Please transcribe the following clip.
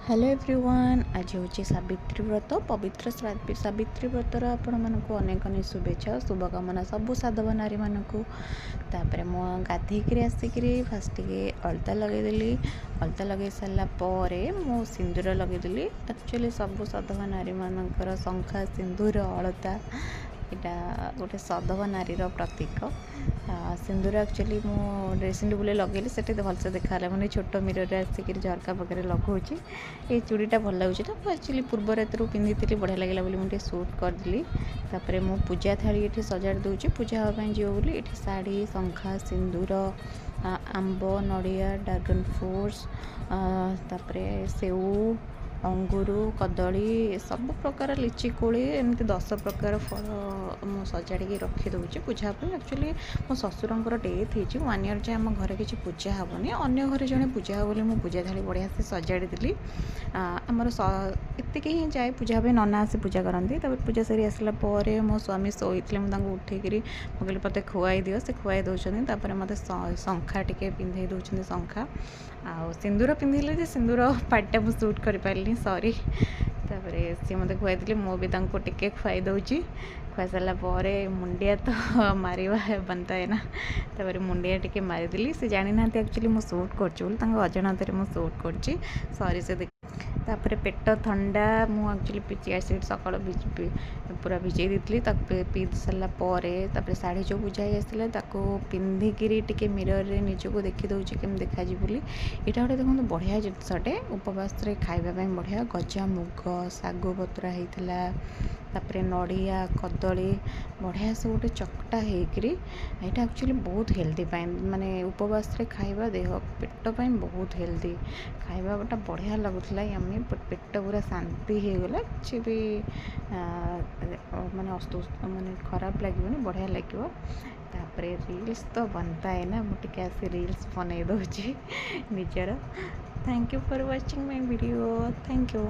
Hello everyone आज हूँ सावित्री व्रत पवित्र सावित्री व्रतर आपण मानक अनेक अनेक शुभेच्छा शुभकामना सबू साधव नारी मानक तापर मो गाधेक आसिक फास्ट अलता लगेदेली अलता लगे सारापर मो सिंदूर लगेदेली एक्चुअली सबू साधव नारी मानकर शंखा सिंदूर अलता यहाँ गोटे साधव नारी प्रतीक सिंदूर एक्चुअली मो ड्रेसिंग टेबुल लगेली से भलसे देखा मैंने छोट मिरर आसिक झरका पाखे लगाऊँगी ये चूड़ीटा भल लगुच तो एक्चुअली पूर्व राति पिंधि बढ़िया लगे बोली मुझे सुट करदेली तापर मो पूजा थाली ये सजाड़ दूची पूजा हाँपाई जीव बोली ये शाढ़ी शंखा सिंदूर आंब नड़िया ड्रैगन फ्रूट्स तापर सेऊ अंगूर कदली सब प्रकार लिची कोली एमती 10 प्रकार फल मु सजाड़ी रखीदे पूजा एक्चुअली मो ससुर डेथ हो 1 ईयर जाए आम घर किसी पूजा हेनी अन्य घर जड़े पूजा हे बोली मुझे पूजा थाली बढ़िया से सजाड़ी देली आमर एतिक ही जाए पूजा नना आसी पूजा करती पूजा सारी आसला मो स्वामी शोते मुझे उठेकरी मुझे मत खुआई दियो से खुआई दौरान मत शंखा टे पिंधे दौरान शंखा आ सिंदूर पिंधे सिंदूर पार्टा मुझे सुट कर पारे सॉरी तापर सी मत खुआई मो भी टे खुआई दूची खुआ सारापर मुंडिया तो मारिबा बनता है ना तापर मुंडिया टे मारिदेली से जानी ना एक्चुअली मुझे सुट कर अजाणत मुझे सुट कर सॉरी से तापर पेट थंडा मुझे चिया सीड सकाल पूरा भिजई देती पी सारापर शाढ़ी जो पूजा आसला पिंधिकी टे मिरर रे निजक देखी दूसरी केम देखा बोली यहाँ गोटे देखो बढ़िया जिनसटे उपवास खावाई बढ़िया गजा मुग सागु पतरा होता तापर नड़िया कदली बढ़िया से गोटे चकटा होकर यहाँ एक्चुअली बहुत हेल्दी माने उपवास खाଇବା देह पेट बहुत हेल्दी खावाटा बढ़िया लगुला यमी पेट पूरा शांति होगला किसी भी माने माने खराब लगे बढ़िया लगे तापर रील्स तो बनता है ना मुझे आसी रील्स बन दूसरी निजर thank you for watching my video thank you.